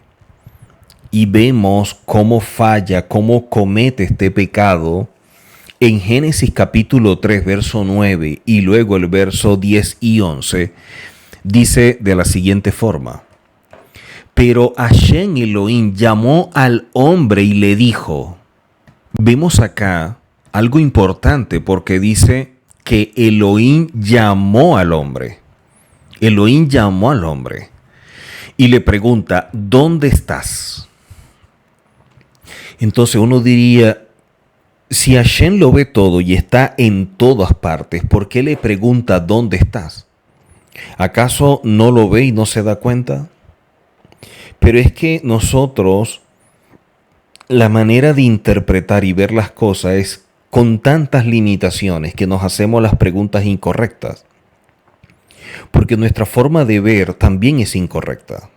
y vemos cómo falla, cómo comete este pecado, en Génesis capítulo 3, verso 9 y luego el verso 10 y 11, dice de la siguiente forma: pero Hashem Elohim llamó al hombre y le dijo. Vemos acá algo importante porque dice que Elohim llamó al hombre. Elohim llamó al hombre y le pregunta, ¿dónde estás? Entonces uno diría, si Hashem lo ve todo y está en todas partes, ¿por qué le pregunta dónde estás? ¿Acaso no lo ve y no se da cuenta? Pero es que nosotros, la manera de interpretar y ver las cosas es con tantas limitaciones que nos hacemos las preguntas incorrectas. Porque nuestra forma de ver también es incorrecta.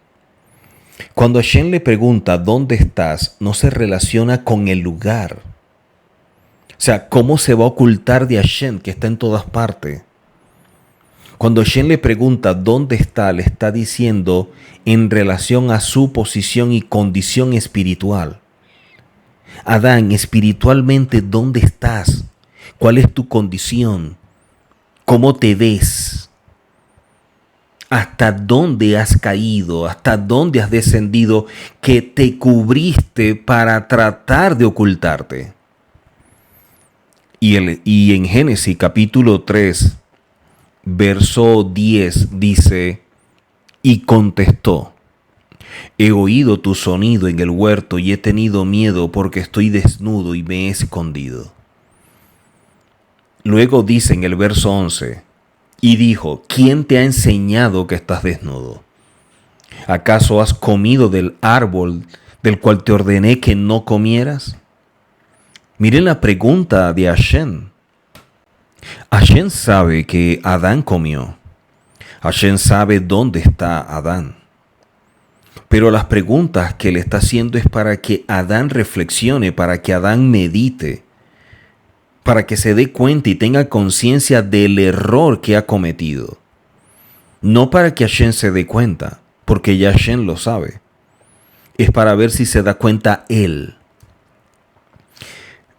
Cuando Hashem le pregunta ¿dónde estás?, no se relaciona con el lugar. O sea, ¿cómo se va a ocultar de Hashem que está en todas partes? Cuando Hashem le pregunta ¿dónde está?, le está diciendo en relación a su posición y condición espiritual. Adán, espiritualmente, ¿dónde estás? ¿Cuál es tu condición? ¿Cómo te ves? ¿Hasta dónde has caído? ¿Hasta dónde has descendido que te cubriste para tratar de ocultarte? Y en Génesis capítulo 3, verso 10 dice, y contestó, he oído tu sonido en el huerto y he tenido miedo porque estoy desnudo y me he escondido. Luego dice en el verso 11, y dijo, ¿quién te ha enseñado que estás desnudo? ¿Acaso has comido del árbol del cual te ordené que no comieras? Miren la pregunta de Hashem. Hashem sabe que Adán comió. Hashem sabe dónde está Adán. Pero las preguntas que le está haciendo es para que Adán reflexione, para que Adán medite, para que se dé cuenta y tenga conciencia del error que ha cometido. No para que Hashem se dé cuenta, porque ya Hashem lo sabe. Es para ver si se da cuenta él.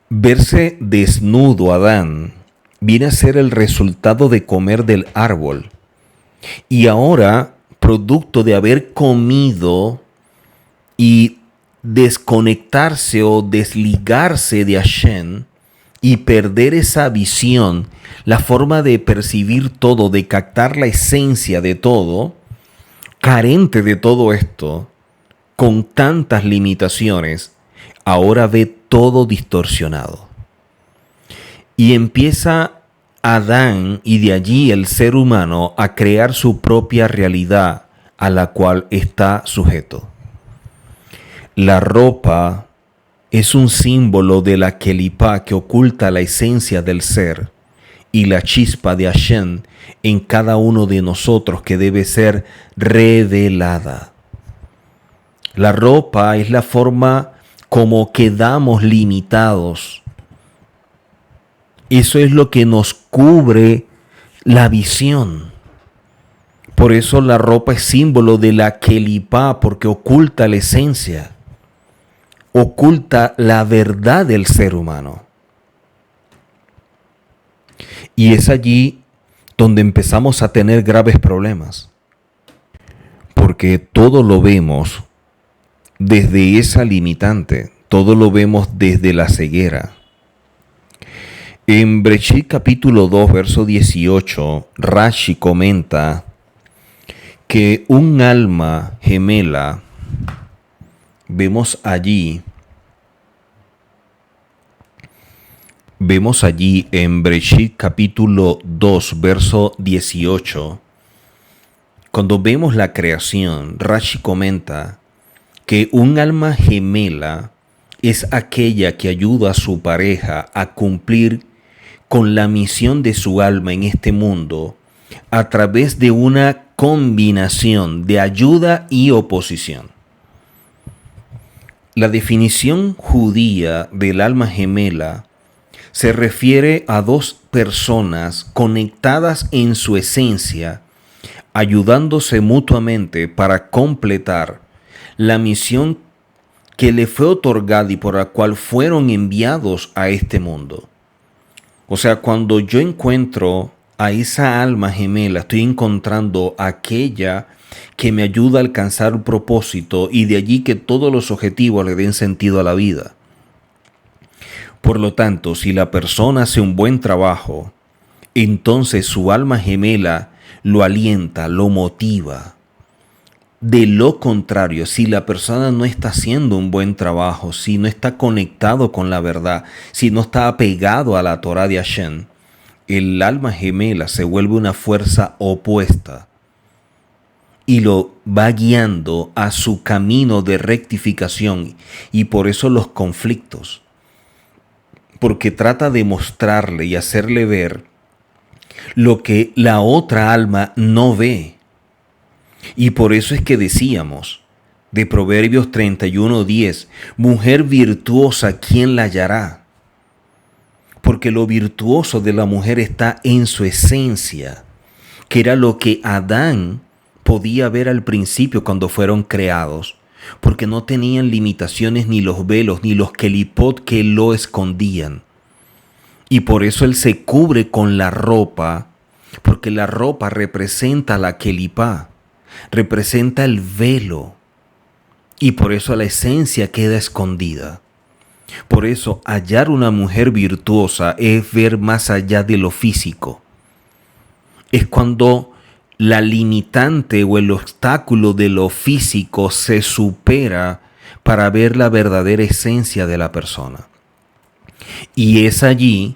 Verse desnudo Adán viene a ser el resultado de comer del árbol. Y ahora, producto de haber comido y desconectarse o desligarse de Hashem y perder esa visión, la forma de percibir todo, de captar la esencia de todo, carente de todo esto, con tantas limitaciones, ahora ve todo distorsionado. Y empieza Adán y de allí el ser humano a crear su propia realidad a la cual está sujeto. La ropa es un símbolo de la kelipá que oculta la esencia del ser y la chispa de Hashem en cada uno de nosotros que debe ser revelada. La ropa es la forma como quedamos limitados. Eso es lo que nos cubre la visión. Por eso la ropa es símbolo de la kelipá, porque oculta la esencia, oculta la verdad del ser humano. Y es allí donde empezamos a tener graves problemas, porque todo lo vemos desde esa limitante, todo lo vemos desde la ceguera. En Bereshit capítulo 2, verso 18, Rashi comenta que un alma gemela, vemos allí en Bereshit capítulo 2, verso 18, cuando vemos la creación, Rashi comenta que un alma gemela es aquella que ayuda a su pareja a cumplir con la misión de su alma en este mundo a través de una combinación de ayuda y oposición. La definición judía del alma gemela se refiere a dos personas conectadas en su esencia, ayudándose mutuamente para completar la misión que le fue otorgada y por la cual fueron enviados a este mundo. O sea, cuando yo encuentro a esa alma gemela, estoy encontrando a aquella que me ayuda a alcanzar un propósito y de allí que todos los objetivos le den sentido a la vida. Por lo tanto, si la persona hace un buen trabajo, entonces su alma gemela lo alienta, lo motiva. De lo contrario, si la persona no está haciendo un buen trabajo, si no está conectado con la verdad, si no está apegado a la Torah de Hashem, el alma gemela se vuelve una fuerza opuesta y lo va guiando a su camino de rectificación, y por eso los conflictos, porque trata de mostrarle y hacerle ver lo que la otra alma no ve. Y por eso es que decíamos de Proverbios 31:10, mujer virtuosa, ¿quién la hallará? Porque lo virtuoso de la mujer está en su esencia, que era lo que Adán podía ver al principio cuando fueron creados, porque no tenían limitaciones ni los velos ni los kelipot que lo escondían. Y por eso él se cubre con la ropa, porque la ropa representa la kelipá, representa el velo, y por eso la esencia queda escondida. Por eso hallar una mujer virtuosa es ver más allá de lo físico. Es cuando la limitante o el obstáculo de lo físico se supera para ver la verdadera esencia de la persona. Y es allí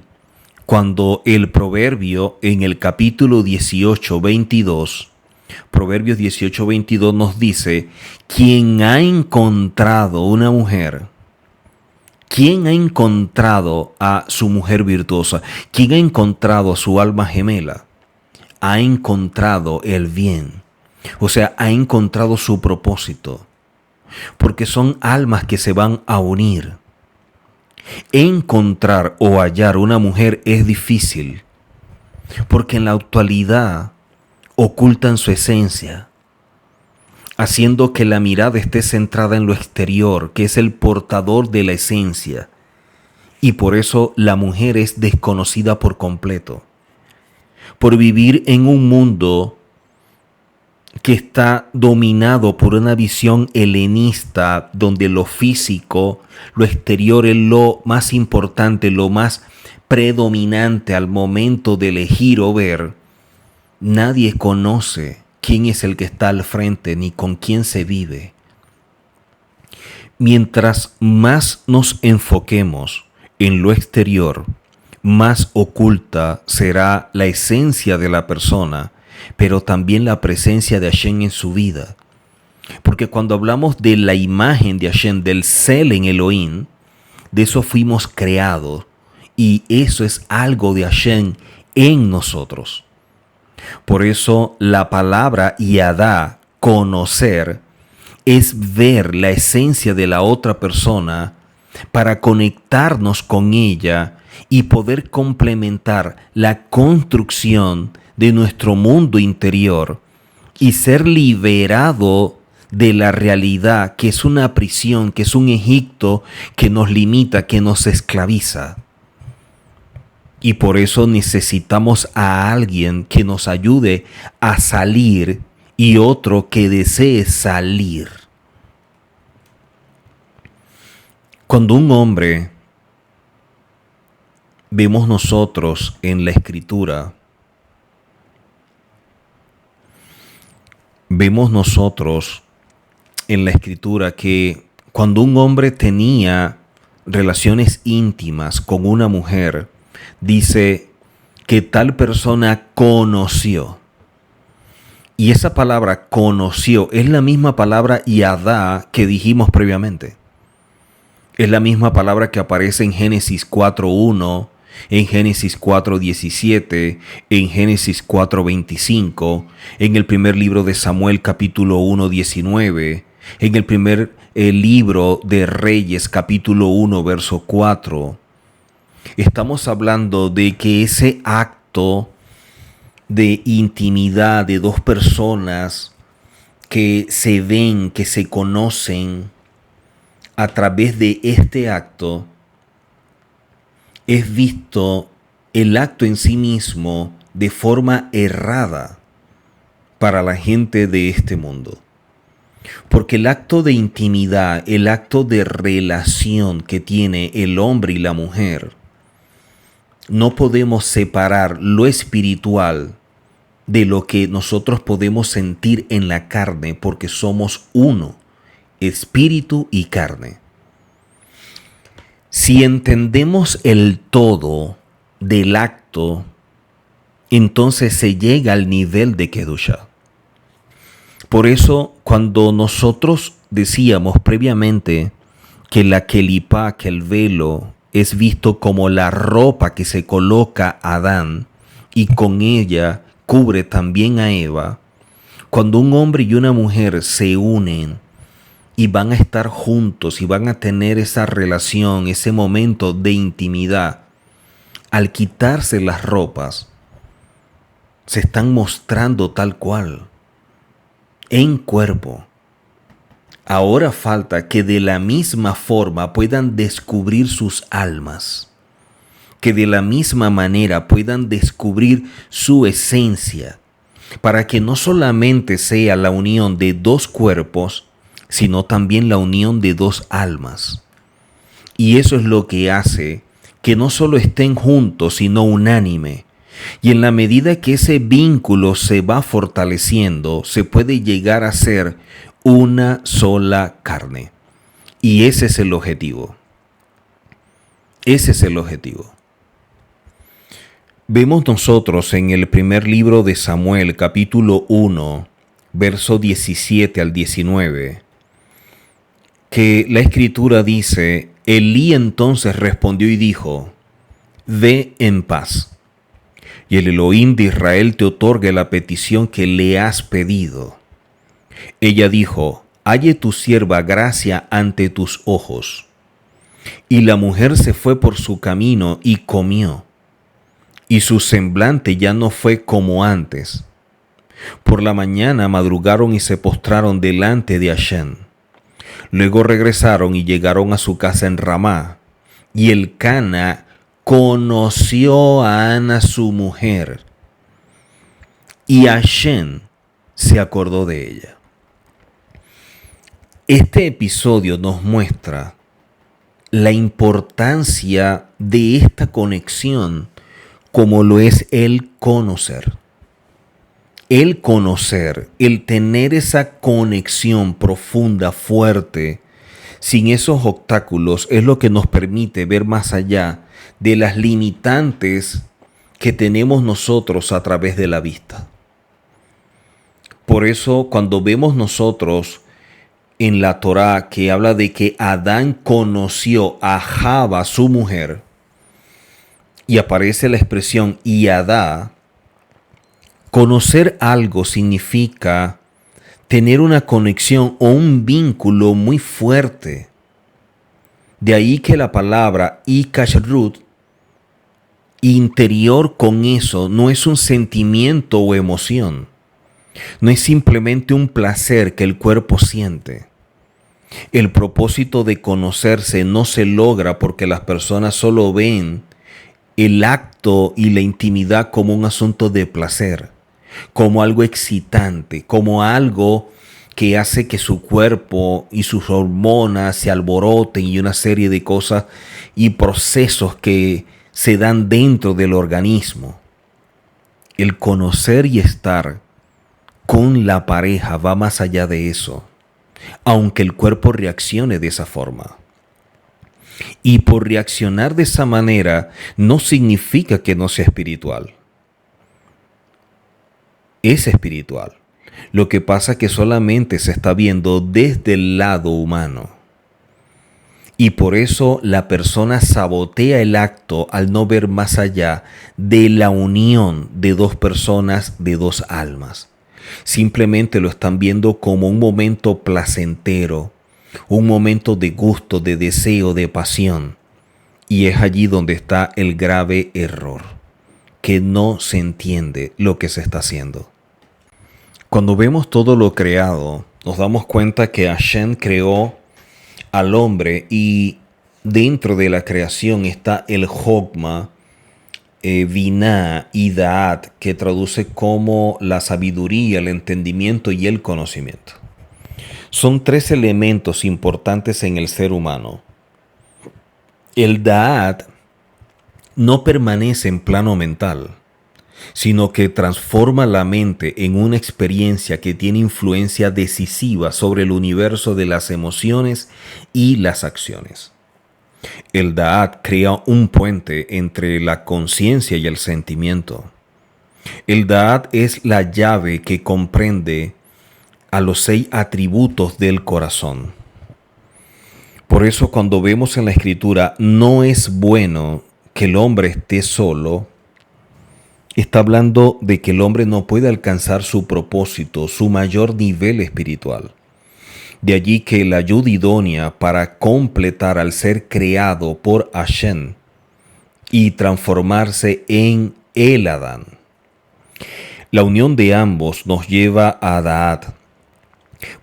cuando el proverbio en el capítulo 18, 22 Proverbios 18:22 nos dice, quien ha encontrado una mujer, quien ha encontrado a su mujer virtuosa, quien ha encontrado a su alma gemela, ha encontrado el bien, o sea, ha encontrado su propósito, porque son almas que se van a unir. Encontrar o hallar una mujer es difícil, porque en la actualidad ocultan su esencia, haciendo que la mirada esté centrada en lo exterior, que es el portador de la esencia, y por eso la mujer es desconocida por completo, por vivir en un mundo que está dominado por una visión helenista, donde lo físico, lo exterior es lo más importante, lo más predominante al momento de elegir o ver. Nadie conoce quién es el que está al frente ni con quién se vive. Mientras más nos enfoquemos en lo exterior, más oculta será la esencia de la persona, pero también la presencia de Hashem en su vida. Porque cuando hablamos de la imagen de Hashem, del Sel en Elohim, de eso fuimos creados, y eso es algo de Hashem en nosotros. Por eso la palabra yadá, conocer, es ver la esencia de la otra persona para conectarnos con ella y poder complementar la construcción de nuestro mundo interior y ser liberado de la realidad que es una prisión, que es un Egipto que nos limita, que nos esclaviza. Y por eso necesitamos a alguien que nos ayude a salir y otro que desee salir. Cuando un hombre, vemos nosotros en la Escritura, que cuando un hombre tenía relaciones íntimas con una mujer, dice que tal persona conoció. Y esa palabra conoció es la misma palabra yadá que dijimos previamente. Es la misma palabra que aparece en Génesis 4:1, en Génesis 4:17, en Génesis 4:25, en el primer libro de Samuel capítulo 1:19, en el primer libro de Reyes capítulo 1 verso 4. Estamos hablando de que ese acto de intimidad de dos personas que se ven, que se conocen a través de este acto, es visto el acto en sí mismo de forma errada para la gente de este mundo. Porque el acto de intimidad, el acto de relación que tiene el hombre y la mujer, no podemos separar lo espiritual de lo que nosotros podemos sentir en la carne, porque somos uno, espíritu y carne. Si entendemos el todo del acto, entonces se llega al nivel de Kedusha. Por eso, cuando nosotros decíamos previamente que la kelipá, que el velo, es visto como la ropa que se coloca a Adán y con ella cubre también a Eva, cuando un hombre y una mujer se unen y van a estar juntos y van a tener esa relación, ese momento de intimidad, al quitarse las ropas, se están mostrando tal cual, en cuerpo. Ahora falta que de la misma forma puedan descubrir sus almas, que de la misma manera puedan descubrir su esencia, para que no solamente sea la unión de dos cuerpos, sino también la unión de dos almas. Y eso es lo que hace que no solo estén juntos, sino unánime. Y en la medida que ese vínculo se va fortaleciendo, se puede llegar a ser una sola carne. Y ese es el objetivo. Ese es el objetivo. Vemos nosotros en el primer libro de Samuel, capítulo 1, verso 17 al 19, que la escritura dice: Elí entonces respondió y dijo: ve en paz, y el Elohim de Israel te otorgue la petición que le has pedido. Ella dijo: halle tu sierva gracia ante tus ojos. Y la mujer se fue por su camino y comió, y su semblante ya no fue como antes. Por la mañana madrugaron y se postraron delante de Hashem. Luego regresaron y llegaron a su casa en Ramá, y Elcana conoció a Ana su mujer, y Hashem se acordó de ella. Este episodio nos muestra la importancia de esta conexión, como lo es el conocer. El conocer, el tener esa conexión profunda, fuerte, sin esos obstáculos, es lo que nos permite ver más allá de las limitantes que tenemos nosotros a través de la vista. Por eso, cuando vemos nosotros en la Torá que habla de que Adán conoció a Java, su mujer, y aparece la expresión y Adá, conocer algo significa tener una conexión o un vínculo muy fuerte. De ahí que la palabra ikashrut, interior con eso, no es un sentimiento o emoción. No es simplemente un placer que el cuerpo siente. El propósito de conocerse no se logra porque las personas solo ven el acto y la intimidad como un asunto de placer, como algo excitante, como algo que hace que su cuerpo y sus hormonas se alboroten y una serie de cosas y procesos que se dan dentro del organismo. El conocer y estar con la pareja va más allá de eso, aunque el cuerpo reaccione de esa forma. Y por reaccionar de esa manera no significa que no sea espiritual. Es espiritual. Lo que pasa es que solamente se está viendo desde el lado humano. Y por eso la persona sabotea el acto al no ver más allá de la unión de dos personas, de dos almas. Simplemente lo están viendo como un momento placentero, un momento de gusto, de deseo, de pasión. Y es allí donde está el grave error, que no se entiende lo que se está haciendo. Cuando vemos todo lo creado, nos damos cuenta que Hashem creó al hombre y dentro de la creación está el Jogma, Binah y Da'at, que traduce como la sabiduría, el entendimiento y el conocimiento. Son tres elementos importantes en el ser humano. El Da'at no permanece en plano mental, sino que transforma la mente en una experiencia que tiene influencia decisiva sobre el universo de las emociones y las acciones. El Da'at crea un puente entre la conciencia y el sentimiento. El Da'at es la llave que comprende a los 6 atributos del corazón. Por eso cuando vemos en la Escritura, no es bueno que el hombre esté solo, está hablando de que el hombre no puede alcanzar su propósito, su mayor nivel espiritual. De allí que la ayuda idónea para completar al ser creado por Hashem y transformarse en el Adán. La unión de ambos nos lleva a Da'at.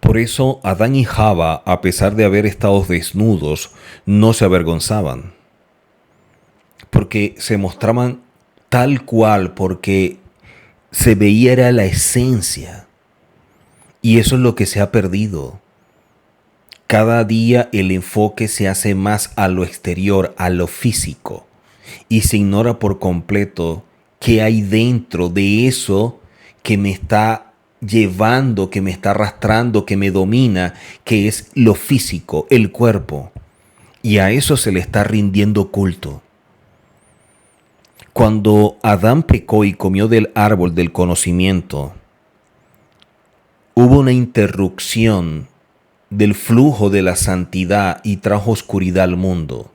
Por eso Adán y Java, a pesar de haber estado desnudos, no se avergonzaban. Porque se mostraban tal cual, porque se veía era la esencia. Y eso es lo que se ha perdido. Cada día el enfoque se hace más a lo exterior, a lo físico, y se ignora por completo qué hay dentro de eso que me está llevando, que me está arrastrando, que me domina, que es lo físico, el cuerpo. Y a eso se le está rindiendo culto. Cuando Adán pecó y comió del árbol del conocimiento, hubo una interrupción del flujo de la santidad y trajo oscuridad al mundo,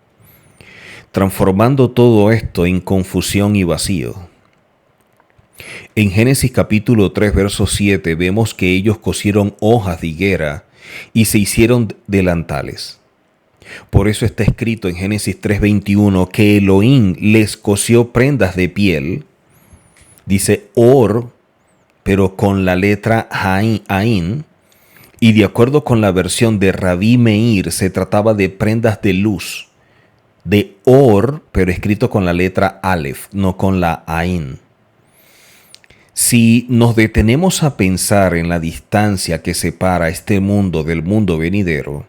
transformando todo esto en confusión y vacío. En Génesis capítulo 3, verso 7, vemos que ellos cosieron hojas de higuera y se hicieron delantales. Por eso está escrito en Génesis 3:21 que Elohim les cosió prendas de piel, dice or, pero con la letra Ain, y de acuerdo con la versión de Rabí Meir se trataba de prendas de luz, de or, pero escrito con la letra Aleph, no con la Ain. Si nos detenemos a pensar en la distancia que separa este mundo del mundo venidero,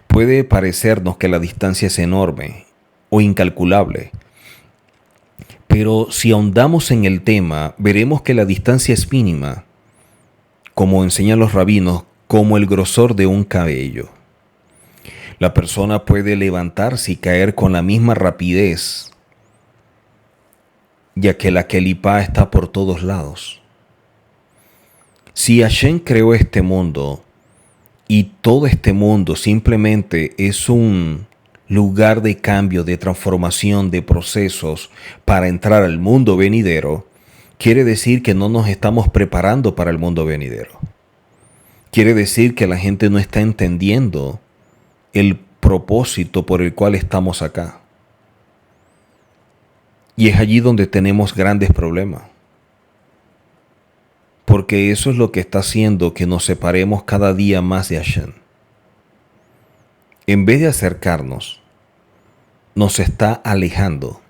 puede parecernos que la distancia es enorme o incalculable. Pero si ahondamos en el tema, veremos que la distancia es mínima, como enseñan los rabinos, como el grosor de un cabello. La persona puede levantarse y caer con la misma rapidez, ya que la Kelipá está por todos lados. Si Hashem creó este mundo y todo este mundo simplemente es un lugar de cambio, de transformación, de procesos para entrar al mundo venidero, quiere decir que no nos estamos preparando para el mundo venidero. Quiere decir que la gente no está entendiendo el propósito por el cual estamos acá. Y es allí donde tenemos grandes problemas. Porque eso es lo que está haciendo que nos separemos cada día más de Hashem. En vez de acercarnos, nos está alejando.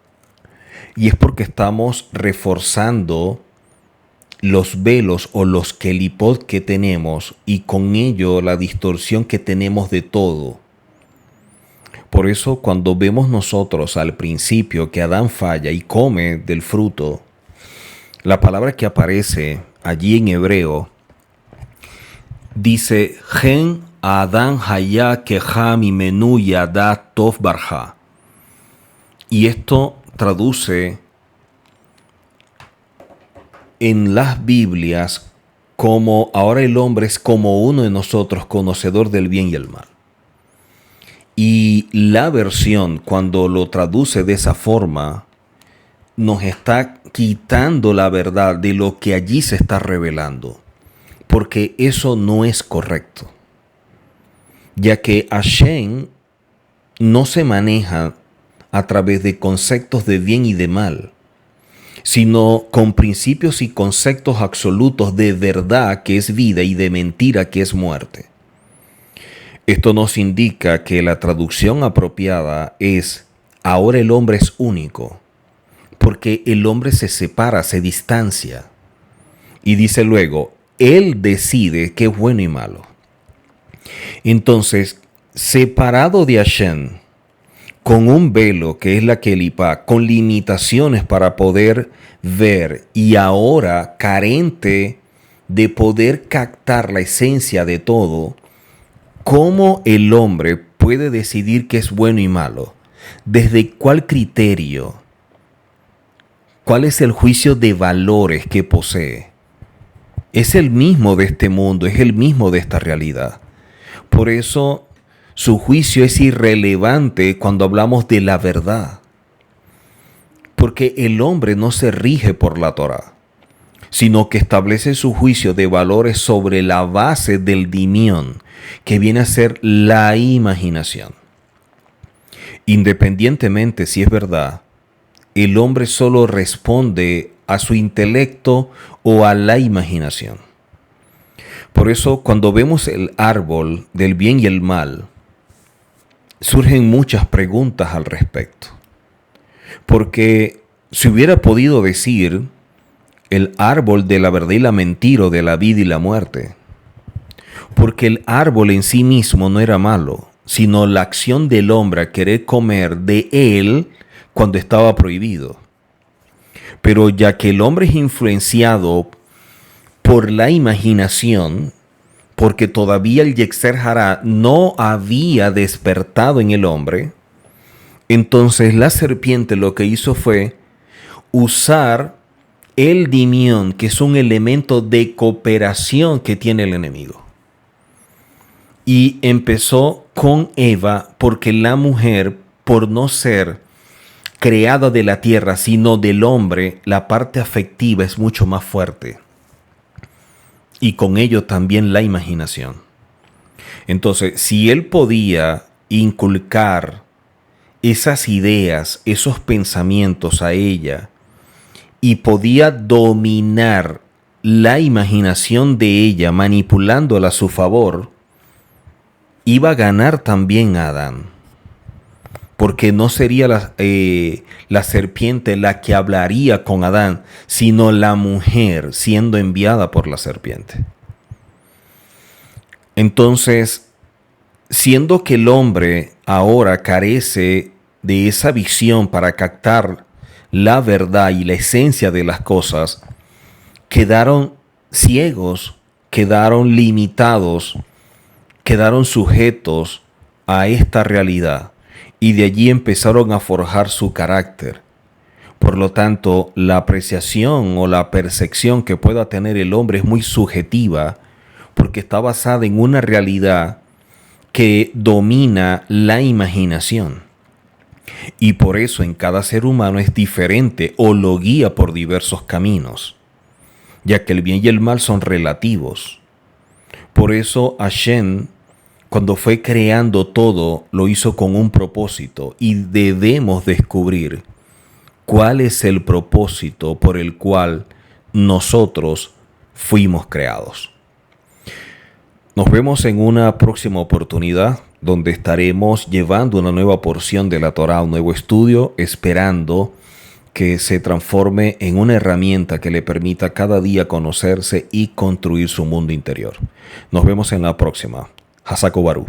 Y es porque estamos reforzando los velos o los kelipot que tenemos y con ello la distorsión que tenemos de todo. Por eso cuando vemos nosotros al principio que Adán falla y come del fruto, la palabra que aparece allí en hebreo dice Gen Adán haya keha mimenu yada tov barja. Y esto traduce en las Biblias como ahora el hombre es como uno de nosotros, conocedor del bien y el mal. Y la versión, cuando lo traduce de esa forma, nos está quitando la verdad de lo que allí se está revelando, porque eso no es correcto, ya que Hashem no se maneja a través de conceptos de bien y de mal, sino con principios y conceptos absolutos de verdad que es vida y de mentira que es muerte. Esto nos indica que la traducción apropiada es ahora el hombre es único, porque el hombre se separa, se distancia. Y dice luego, él decide qué es bueno y malo. Entonces, separado de Hashem, con un velo que es la Kelipá, con limitaciones para poder ver y ahora carente de poder captar la esencia de todo, ¿cómo el hombre puede decidir qué es bueno y malo? ¿Desde cuál criterio? ¿Cuál es el juicio de valores que posee? Es el mismo de este mundo, es el mismo de esta realidad. Por eso su juicio es irrelevante cuando hablamos de la verdad. Porque el hombre no se rige por la Torá, sino que establece su juicio de valores sobre la base del dimión, que viene a ser la imaginación. Independientemente si es verdad, el hombre solo responde a su intelecto o a la imaginación. Por eso, cuando vemos el árbol del bien y el mal, surgen muchas preguntas al respecto. Porque si hubiera podido decir el árbol de la verdad y la mentira, o de la vida y la muerte, porque el árbol en sí mismo no era malo, sino la acción del hombre a querer comer de él cuando estaba prohibido. Pero ya que el hombre es influenciado por la imaginación, porque todavía el Yetzer Hará no había despertado en el hombre, entonces la serpiente lo que hizo fue usar el dimión, que es un elemento de cooperación que tiene el enemigo. Y empezó con Eva porque la mujer, por no ser creada de la tierra, sino del hombre, la parte afectiva es mucho más fuerte. Y con ello también la imaginación. Entonces, si él podía inculcar esas ideas, esos pensamientos a ella, y podía dominar la imaginación de ella, manipulándola a su favor, iba a ganar también a Adán. Porque no sería la serpiente la que hablaría con Adán, sino la mujer siendo enviada por la serpiente. Entonces, siendo que el hombre ahora carece de esa visión para captar la verdad y la esencia de las cosas, quedaron ciegos, quedaron limitados, quedaron sujetos a esta realidad y de allí empezaron a forjar su carácter. Por lo tanto, la apreciación o la percepción que pueda tener el hombre es muy subjetiva porque está basada en una realidad que domina la imaginación. Y por eso en cada ser humano es diferente o lo guía por diversos caminos, ya que el bien y el mal son relativos. Por eso Hashem, cuando fue creando todo, lo hizo con un propósito y debemos descubrir cuál es el propósito por el cual nosotros fuimos creados. Nos vemos en una próxima oportunidad donde estaremos llevando una nueva porción de la Torá, un nuevo estudio, esperando que se transforme en una herramienta que le permita cada día conocerse y construir su mundo interior. Nos vemos en la próxima. Hasako Baru.